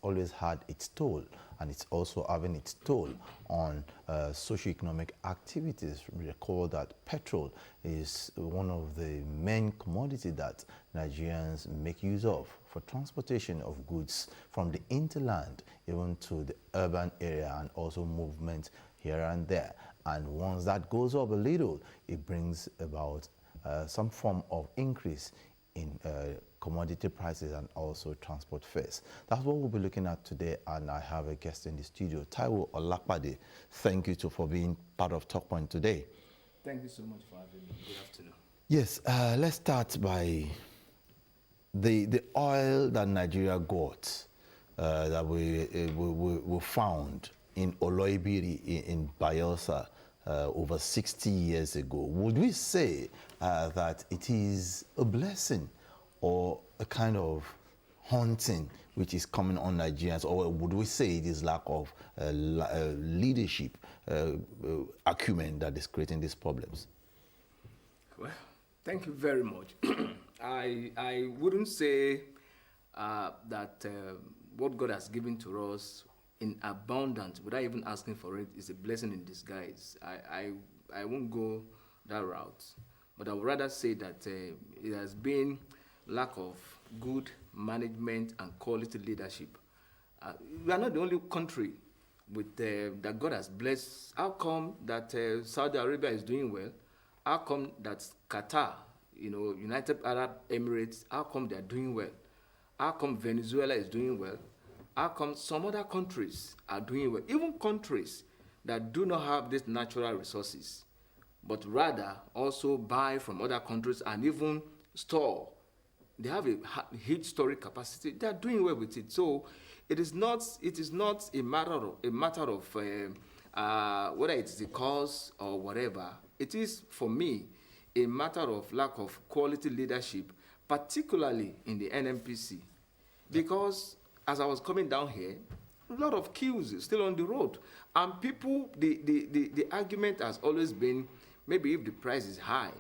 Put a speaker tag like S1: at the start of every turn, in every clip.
S1: always had its toll, and it's also having its toll on socioeconomic activities. Recall that petrol is one of the main commodities that Nigerians make use of for transportation of goods from the hinterland even to the urban area, and also movement here and there. And once that goes up a little, it brings about some form of increase in commodity prices and also transport fares. That's what we'll be looking at today, and I have a guest in the studio, Taiwo Olakpade. Thank you for being part of TalkPoint today.
S2: Thank you so much for having me. Good afternoon.
S1: Yes, let's start by the oil that Nigeria got, that we found in Oloibiri in Bayelsa over 60 years ago. Would we say that it is a blessing or a kind of haunting which is coming on Nigerians, or would we say it is lack of leadership, acumen that is creating these problems?
S2: Well, thank you very much. I wouldn't say that what God has given to us in abundance, without even asking for it, is a blessing in disguise. I won't go that route, but I would rather say that it has been lack of good management and quality leadership. We are not the only country with that God has blessed. How come that Saudi Arabia is doing well? How come that Qatar, United Arab Emirates, how come they are doing well? How come Venezuela is doing well? How come some other countries are doing well? Even countries that do not have these natural resources, but rather also buy from other countries and even store. They have a huge storage capacity. They are doing well with it. So it is not a matter of whether it's the cause or whatever. It is, for me, a matter of lack of quality leadership, particularly in the NNPC. Because as I was coming down here, a lot of queues is still on the road. And people, the argument has always been, maybe if the price is high,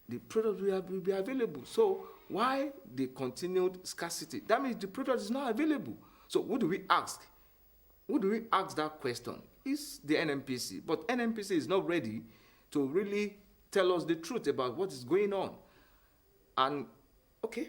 S2: the product will be available. So why the continued scarcity? That means the product is not available. So who do we ask? Who do we ask that question? It's the NNPC. But NNPC is not ready to really tell us the truth about what is going on. And, okay.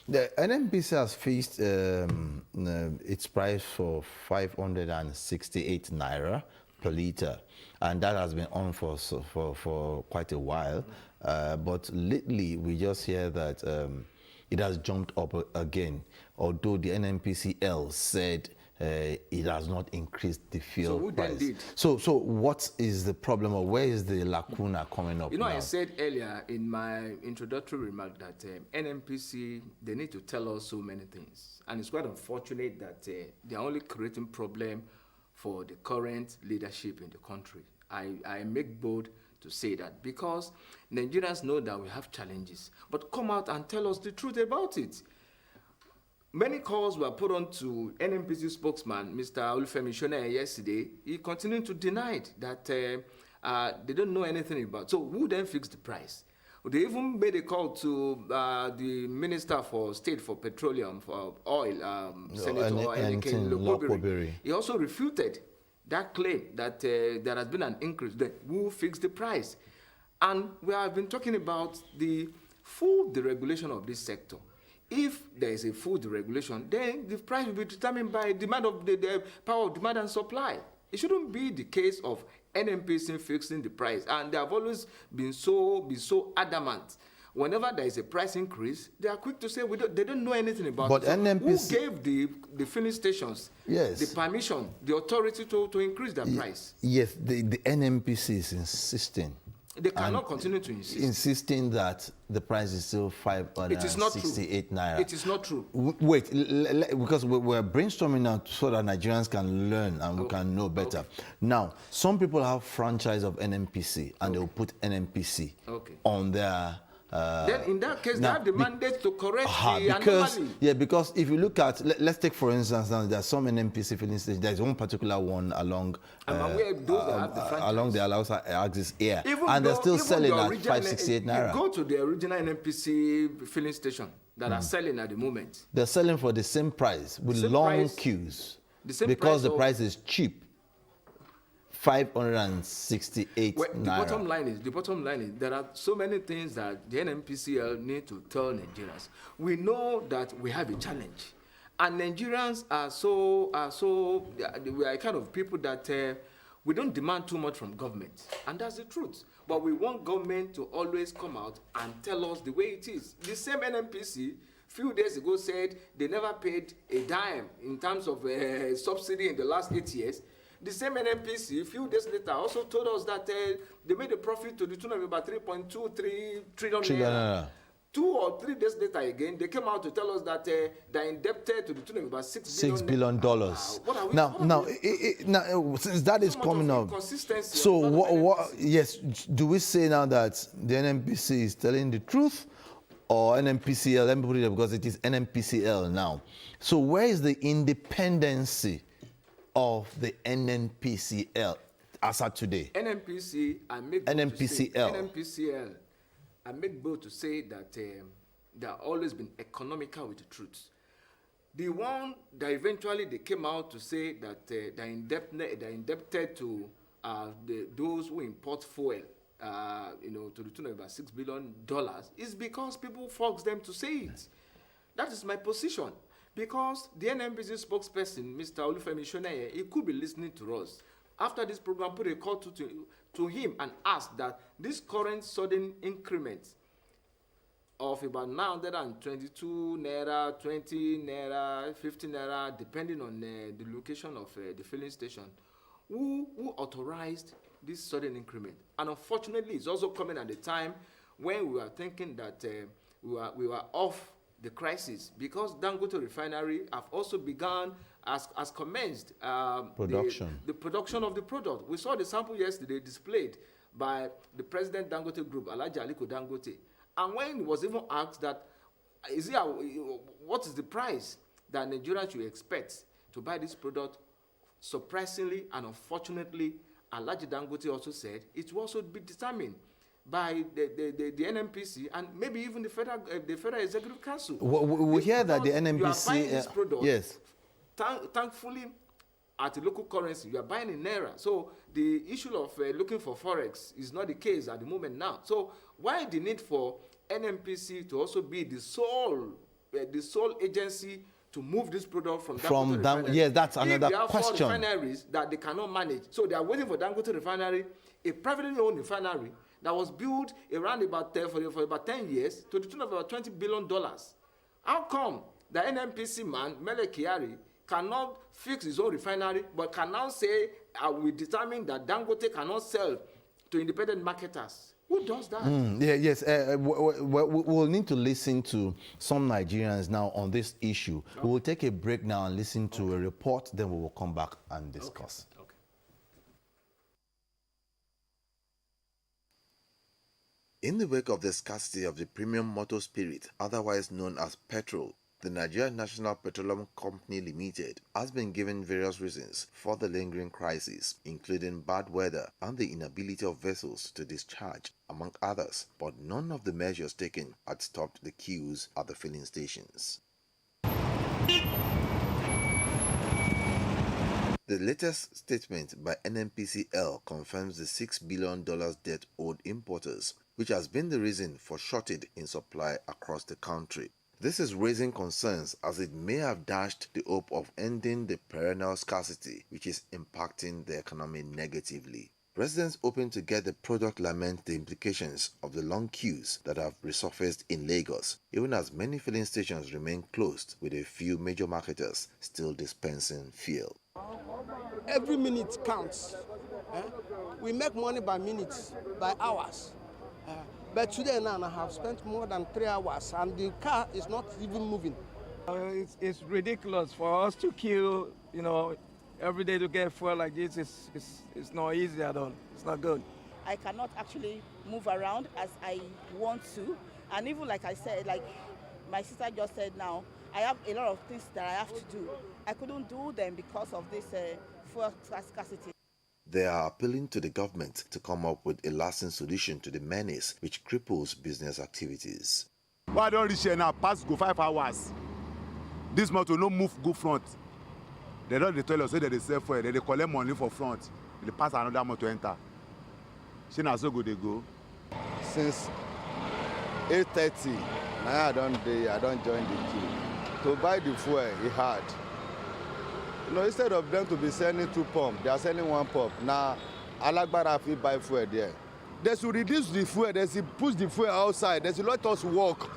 S1: The NNPC has fixed its price for 568 naira per liter, and that has been on for quite a while. But lately, we just hear that it has jumped up again, although the NNPCL said it has not increased the fuel price. So what is the problem, or where is the lacuna coming up now?
S2: I said earlier in my introductory remark that NNPC, they need to tell us so many things. And it's quite unfortunate that they are only creating problem for the current leadership in the country. I make bold to say that, because Nigerians know that we have challenges, but come out and tell us the truth about it. Many calls were put on to NNPC spokesman, Mr. Olufemi Shone, yesterday. He continued to deny it, that they don't know anything about it. So who then fixed the price? They even made a call to the Minister for State for Petroleum, for Oil, Senator Eneke Lokobiri. He also refuted that claim that there has been an increase. Then who fixed the price? And we have been talking about the full deregulation of this sector. If there is a full deregulation, then the price will be determined by demand of the power of demand and supply. It shouldn't be the case of NNPC fixing the price, and they have always been so adamant. Whenever there is a price increase, they are quick to say they don't know anything about it. So NNPC, who gave the filling stations the permission, the authority to increase the price?
S1: Yes, the NNPC is insisting.
S2: They cannot continue to insist.
S1: Insisting that the price is still 568 naira.
S2: It is not true.
S1: Wait, because we're brainstorming now so that Nigerians can learn and we can know better. Now, some people have franchise of NNPC and they will put NNPC on their
S2: Then in that case, they have the mandate to correct the anomaly.
S1: Yeah, because if you look at, let's take for instance, now there are some NNPC filling stations. There's one particular one along along the Alausa axis here, and they're still selling at 568 naira.
S2: You go to the original NNPC filling station, that are selling at the moment.
S1: They're selling for the same price with
S2: Same
S1: long
S2: price,
S1: queues
S2: the same
S1: because
S2: price
S1: the
S2: of-
S1: price is cheap. 568
S2: Well, the
S1: naira.
S2: bottom line is there are so many things that the NNPCL need to tell Nigerians. We know that we have a challenge, and Nigerians we are kind of people that we don't demand too much from government, and that's the truth. But we want government to always come out and tell us the way it is. The same NNPC few days ago said they never paid a dime in terms of subsidy in the last 8 years. The same NNPC, a few days later, also told us that they made a profit to the tune of about 3.23 trillion naira. 2 or 3 days later again, they came out to tell us that they're indebted to the tune of about $6 billion.
S1: What are we, now, since that is coming up, so yes, do we say now that the NNPC is telling the truth, or NNPCL? Let me put it because it is NNPCL now. So where is the independency of the NNPCL as of today?
S2: NNPCL, I make bold to say that they have always been economical with the truth. The one that eventually they came out to say that they're indebted to those who import fuel, to the tune of about $6 billion, is because people force them to say it. That is my position. Because the NNPC spokesperson, Mr. Olufemi Shoneye, he could be listening to us. After this program, put a call to him and ask that this current sudden increment of about 922 naira, 20 naira, 50 naira, depending on the location of the filling station, who authorized this sudden increment? And unfortunately, it's also coming at a time when we were thinking that we were off the crisis, because Dangote Refinery have also begun as commenced
S1: production.
S2: The production of the product. We saw the sample yesterday displayed by the President Dangote Group, Alhaji Aliko Dangote. And when he was even asked that, what is the price that Nigerians should expect to buy this product, surprisingly and unfortunately, Alhaji Dangote also said it will also be determined by the NNPC and maybe even the Federal Executive Council.
S1: We hear that the NNPC...
S2: You are buying this product,
S1: yes.
S2: Thankfully, at the local currency, you are buying in Naira. So the issue of looking for Forex is not the case at the moment now. So why the need for NNPC to also be the sole agency to move this product from Dangote Refinery?
S1: Yes, that's another question.
S2: If there are 4 refineries that they cannot manage, so they are waiting for Dangote Refinery, a privately owned refinery that was built around for about 10 years to the tune of about $20 billion. How come the NNPC man, Mele Kyari, cannot fix his own refinery, but can now say, we determine that Dangote cannot sell to independent marketers? Who does that?
S1: Yes, we'll need to listen to some Nigerians now on this issue. Okay. We will take a break now and listen to a report, then we will come back and discuss.
S2: Okay.
S3: In the wake of the scarcity of the premium motor spirit, otherwise known as petrol, the Nigeria National Petroleum Company Limited has been given various reasons for the lingering crisis, including bad weather and the inability of vessels to discharge, among others, but none of the measures taken had stopped the queues at the filling stations. The latest statement by NNPCL confirms the $6 billion debt owed importers, which has been the reason for shortage in supply across the country. This is raising concerns as it may have dashed the hope of ending the perennial scarcity, which is impacting the economy negatively. Residents hoping to get the product lament the implications of the long queues that have resurfaced in Lagos, even as many filling stations remain closed, with a few major marketers still dispensing fuel.
S4: Every minute counts. We make money by minutes, by hours. But today now I have spent more than 3 hours and the car is not even moving.
S5: It's ridiculous for us to queue, every day to get fuel like this. It's not easy at all. It's not good.
S6: I cannot actually move around as I want to. And even like I said, like my sister just said now, I have a lot of things that I have to do. I couldn't do them because of this fuel scarcity.
S3: They are appealing to the government to come up with a lasting solution to the menace which cripples business activities.
S7: Why I don't reach here now? Pass go 5 hours. This motor no move go front. They don't tell us say that they sell fuel. They collect money for front. They pass another motor enter. She na so go they go.
S8: Since 8:30, now I don't join the queue. To buy the fuel, it hard. You know, instead of them to be selling 2 pumps, they are selling 1 pump. Now, Alagbara fit buy fuel there. They should reduce the fuel. They should push the fuel outside. They should let us walk.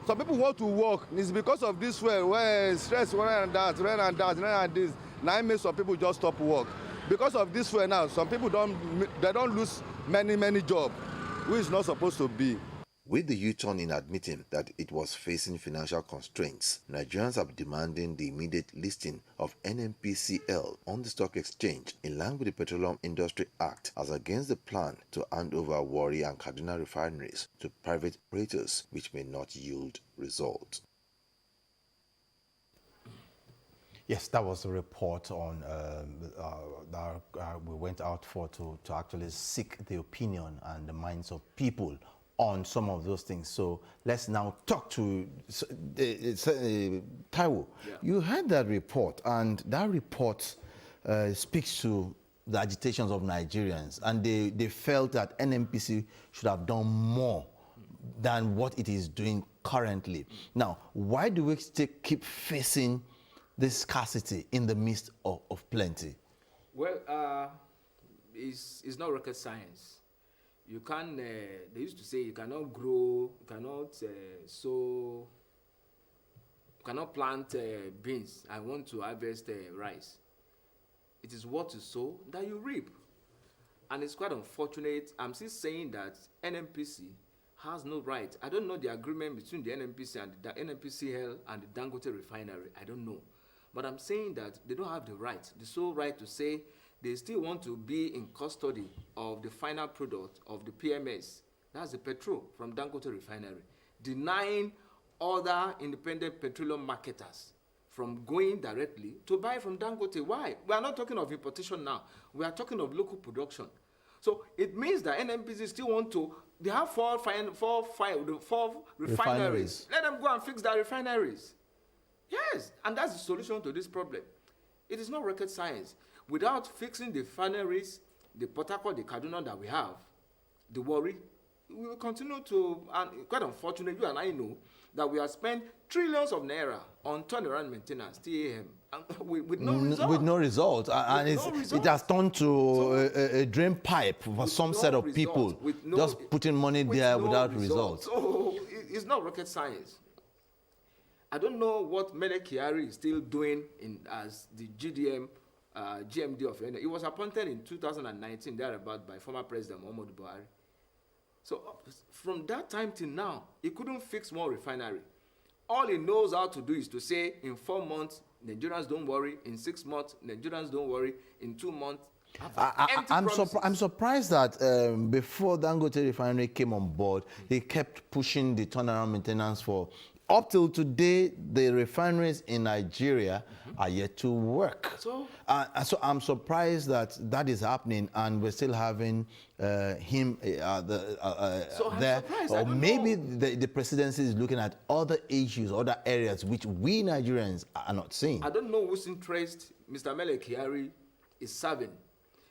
S8: Some people want to walk. It's because of this fuel where stress, rain and that, rain and that, rain and this. Now it makes some people just stop work. Because of this fuel now, some people don't lose many jobs, which is not supposed to be.
S3: With the U-turn in admitting that it was facing financial constraints, Nigerians are demanding the immediate listing of NNPCL on the stock exchange in line with the Petroleum Industry Act as against the plan to hand over Warri and Kaduna refineries to private operators, which may not yield results.
S1: Yes, that was a report on that we went out for to actually seek the opinion and the minds of people on some of those things. So let's now talk to Taiwo.
S2: Yeah.
S1: You heard that report, and that report speaks to the agitations of Nigerians, and they felt that NNPC should have done more than what it is doing currently. Now, why do we still keep facing this scarcity in the midst of plenty?
S2: Well, it's not rocket science. You can't, they used to say you cannot grow, you cannot sow, you cannot plant beans. I want to harvest rice. It is what you sow that you reap. And it's quite unfortunate. I'm still saying that NNPC has no right. I don't know the agreement between the NNPC and the NNPCL and the Dangote refinery. I don't know. But I'm saying that they don't have the right, the sole right to say they still want to be in custody of the final product of the PMS. That's the petrol from Dangote refinery, denying other independent petroleum marketers from going directly to buy from Dangote. Why? We are not talking of importation now. We are talking of local production. So it means that NNPC still want to, they have four refineries. Let them go and fix their refineries. Yes, and that's the solution to this problem. It is not rocket science. Without fixing the refineries, the Port Harcourt, the Kaduna that we have, the Warri, we will continue to, and quite unfortunate, you and I know that we have spent trillions of naira on turnaround maintenance, TAM, and with no result.
S1: With no result. And it has turned to a drain pipe for some set of people, just putting money there without results.
S2: So it's not rocket science. I don't know what Mele Kyari is still doing as the GMD of NNPC. He was appointed in 2019, thereabout, by former President Muhammadu Buhari. So from that time till now, he couldn't fix one refinery. All he knows how to do is to say, in 4 months, Nigerians don't worry. In 6 months, Nigerians don't worry. In 2 months,
S1: I'm surprised that before Dangote refinery came on board, he kept pushing the turnaround maintenance for. Up till today, the refineries in Nigeria are yet to work. So I'm surprised that that is happening, and we're still having him there. Or maybe the presidency is looking at other issues, other areas which we Nigerians are not seeing.
S2: I don't know whose interest Mr. Mele Kyari is serving,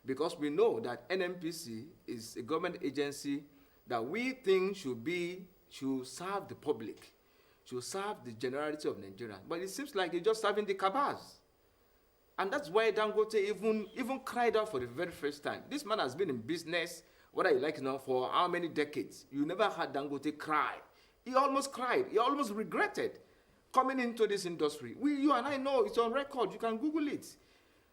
S2: because we know that NNPC is a government agency that we think should serve the public, should serve the generality of Nigerians. But it seems like he's just serving the cabals. And that's why Dangote even cried out for the very first time. This man has been in business, whether you like it or not, for how many decades? You never heard Dangote cry. He almost cried. He almost regretted coming into this industry. You and I know, it's on record. You can Google it.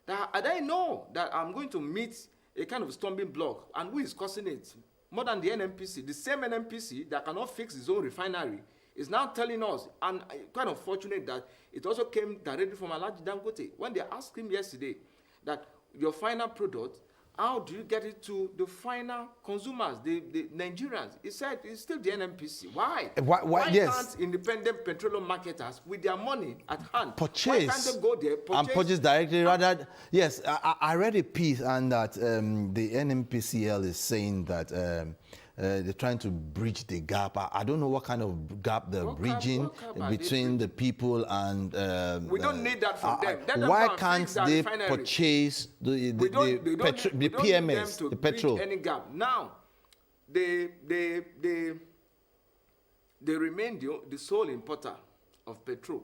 S2: And I know that I'm going to meet a kind of stumbling block. And who is causing it? More than the NNPC. The same NNPC that cannot fix his own refinery is now telling us, and quite unfortunate that it also came directly from Alhaji Dangote, when they asked him yesterday that your final product, how do you get it to the final consumers, the Nigerians? He said it's still the NNPC. Why? Why can't independent petroleum marketers with their money at hand
S1: purchase?
S2: Why can't they go there,
S1: and purchase directly? Rather, yes, I read a piece, and that the NNPCL is saying that they're trying to bridge the gap. I don't know what kind of gap they're bridging between the people and.
S2: We don't need that from them. Let them
S1: why
S2: go and
S1: can't
S2: fix that
S1: they
S2: refinery.
S1: purchase the
S2: We don't
S1: PMS,
S2: need them to
S1: the
S2: bridge
S1: petrol?
S2: any gap. Now, they remain the sole importer of petrol.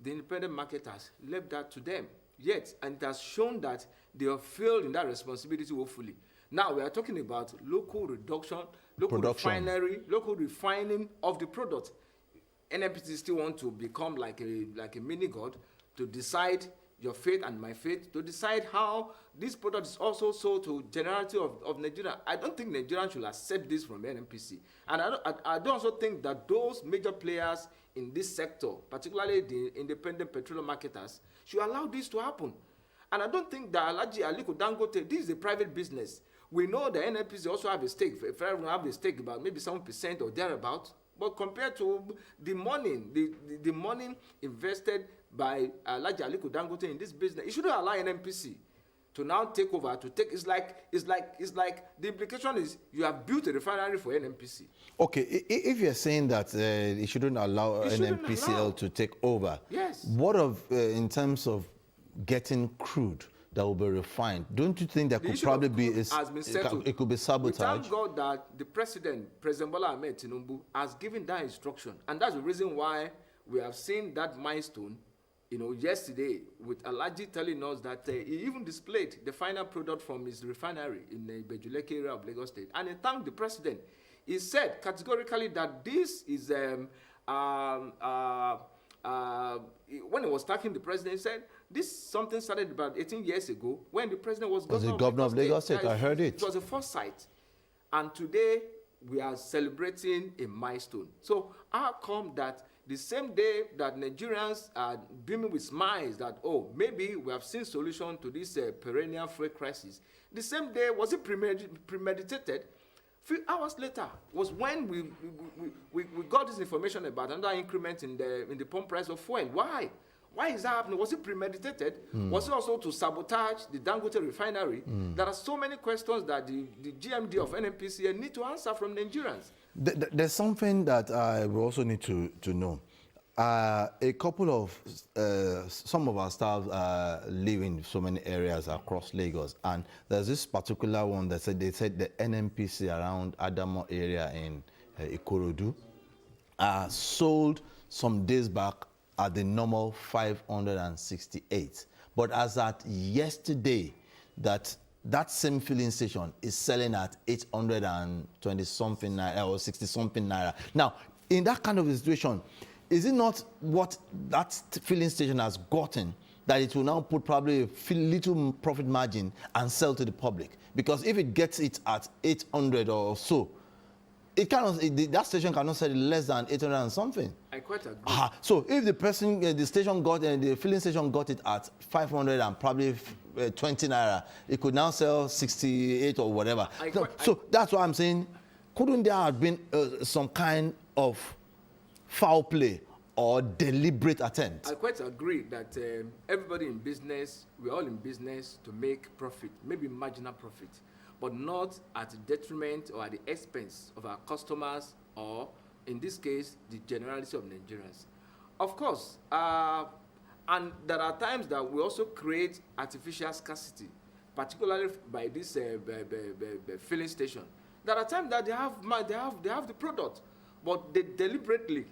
S2: The independent market has left that to them. Yet, and it has shown that they have failed in that responsibility woefully. Now we are talking about local reduction, local refinery, local refining of the product. NNPC still want to become like a mini god to decide your fate and my fate, to decide how this product is also sold to generality of Nigeria. I don't think Nigerians should accept this from NNPC. And I don't also think that those major players in this sector, particularly the independent petroleum marketers, should allow this to happen. And I don't think that Alhaji Aliko Dangote, this is a private business. We know the NNPC also have a stake. If everyone have a stake about maybe 7% or thereabout. But compared to the money, the money invested by Alhaji Aliko Dangote in this business, it shouldn't allow NNPC to now take over, to take, it's like the implication is you have built a refinery for NNPC.
S1: Okay, if you're saying that it shouldn't allow NNPCL to take over,
S2: yes.
S1: What of in terms of getting crude that will be refined? Don't you think there could probably be it could be sabotage?
S2: We thank God that the President Bola Ahmed Tinubu, has given that instruction, and that's the reason why we have seen that milestone. You know, yesterday, with Alhaji telling us that he even displayed the final product from his refinery in the Bejuleke area of Lagos State. And he thanked the president. He said categorically that this is, when he was talking to the president, he said, this something started about 18 years ago when the president was
S1: governor of Lagos State. I heard it.
S2: It was a foresight. And today, we are celebrating a milestone. So how come that the same day that Nigerians are beaming with smiles that, oh, maybe we have seen solution to this perennial fuel crisis, the same day, was it premeditated? Few hours later was when we got this information about another increment in the pump price of fuel. Why? Why is that happening? Was it premeditated? Was it also to sabotage the Dangote refinery? There are so many questions that the GMD of NNPC need to answer from Nigerians.
S1: There's something that we also need to know. A couple of, some of our staff live in so many areas across Lagos, and there's this particular one that said, they said the NNPC around Adamo area in Ikorodu sold some days back at the normal 568. But as at yesterday, that same filling station is selling at 820 something naira or 60 something naira. Now, in that kind of a situation, is it not what that filling station has gotten that it will now put probably a little profit margin and sell to the public? Because if it gets it at 800 or so, it cannot. That station cannot sell less than 800 and something.
S2: I quite agree.
S1: So if the person, the station got, the filling station got it at 500 and probably 20 naira, it could now sell 68 or whatever. So that's why I'm saying, couldn't there have been some kind of foul play or deliberate attempt?
S2: I quite agree that everybody in business, we're all in business to make profit, maybe marginal profit, but not at the detriment or at the expense of our customers or, in this case, the generality of Nigerians. Of course, and there are times that we also create artificial scarcity, particularly by this filling station. There are times that they have the product, but they deliberately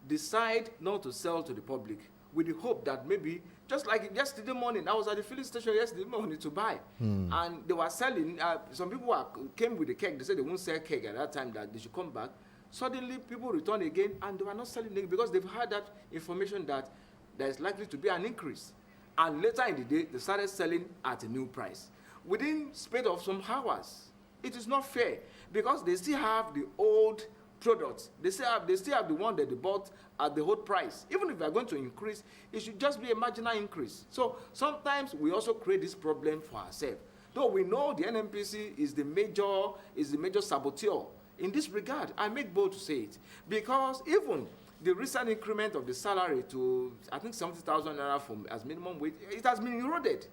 S2: decide not to sell to the public with the hope that maybe, just like yesterday morning, I was at the filling station yesterday morning to buy, and they were selling, some people came with the keg, they said they won't sell keg at that time, that they should come back. Suddenly, people return again, and they were not selling it because they've had that information that there is likely to be an increase. And later in the day, they started selling at a new price. Within space of some hours, it is not fair because they still have the old products. They still have the one that they bought at the old price. Even if they are going to increase, it should just be a marginal increase. So sometimes we also create this problem for ourselves. Though we know the NNPC is the major saboteur in this regard, I make bold to say it, because even the recent increment of the salary to, I think, 70,000 naira from as minimum wage, it has been eroded.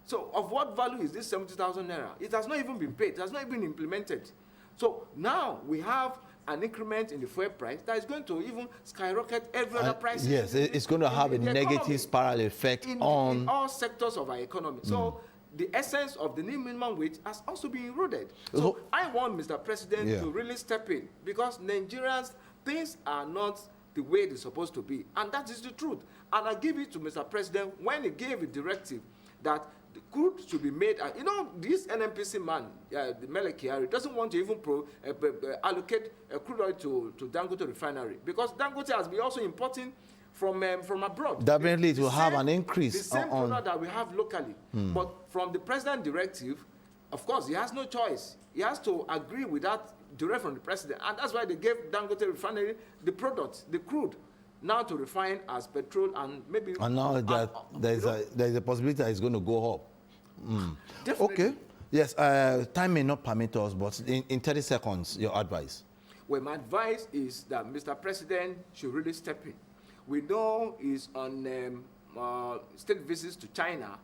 S2: So of what value is this 70,000 naira? It has not even been paid. It has not even been implemented. So now we have an increment in the fuel price that is going to even skyrocket every other price.
S1: Yes, it's going to have a negative spiral effect
S2: in all sectors of our economy. So the essence of the new minimum wage has also been eroded. So I want Mr. President to really step in, because Nigerians, things are not the way they're supposed to be, and that is the truth. And I give it to Mr. President when he gave a directive that the crude should be made. You know, this NNPC man, the Mele Kyari, doesn't want to even allocate crude oil to Dangote refinery, because Dangote has been also importing from abroad.
S1: Definitely, it will have an increase.
S2: The same product that we have locally. But from the president directive, of course, he has no choice. He has to agree with that direct from the president. And that's why they gave Dangote refinery the product, the crude, now to refine as petrol and maybe...
S1: And now that there's a possibility that it's going to go up.
S2: Definitely.
S1: Okay. Yes, time may not permit us, but in 30 seconds, your advice.
S2: Well, my advice is that Mr. President should really step in. We know he's on state visits to China,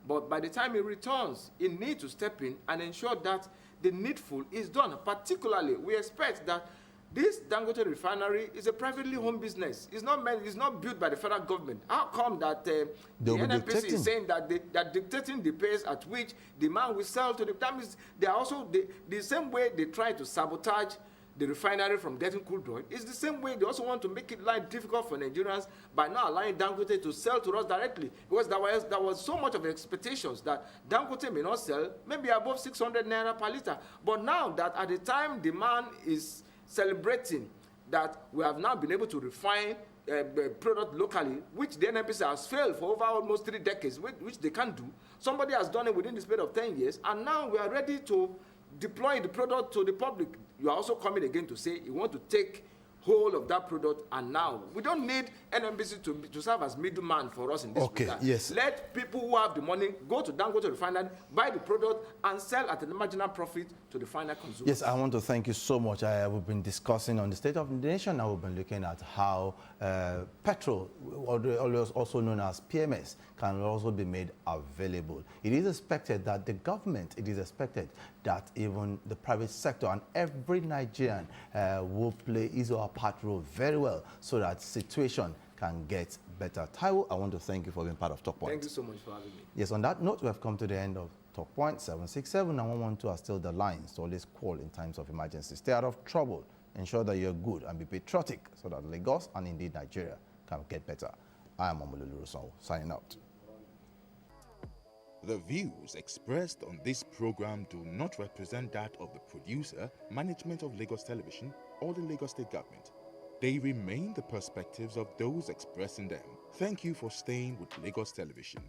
S2: but by the time he returns, he needs to step in and ensure that the needful is done. Particularly, we expect that this Dangote refinery is a privately owned business. It's not built by the federal government. How come that the NNPC is saying that they're dictating the pace at which the man will sell to the... That means they are also the same way they try to sabotage the refinery from getting crude oil. It's the same way they also want to make it life difficult for Nigerians by not allowing Dangote to sell to us directly, because there was so much of expectations that Dangote may not sell maybe above 600 naira per liter. But now that at the time the man is celebrating that we have now been able to refine product locally, which the NNPC has failed for over almost 3 decades, which they can't do. Somebody has done it within the space of 10 years, and now we are ready to deploy the product to the public. You are also coming again to say you want to take hold of that product, and now we don't need NNPC to serve as middleman for us in this regard.
S1: Yes.
S2: Let people who have the money go to Dangote refinery, buy the product, and sell at a marginal profit to the final consumer.
S1: Yes, I want to thank you so much. We've been discussing on the state of the nation, and we've been looking at how petrol, also known as PMS, can also be made available. It is expected that the government, that even the private sector and every Nigerian will play his or her part role very well so that situation can get better. Taiwo, I want to thank you for being part of Talk Point.
S2: Thank you so much for having me.
S1: Yes, on that note, we have come to the end of Talk Point. 767 and 112 are still the lines to always call in times of emergency. Stay out of trouble. Ensure that you're good and be patriotic so that Lagos and indeed Nigeria can get better. I am Omololu Rousseau, signing out.
S9: The views expressed on this program do not represent that of the producer, management of Lagos Television, or the Lagos State Government. They remain the perspectives of those expressing them. Thank you for staying with Lagos Television.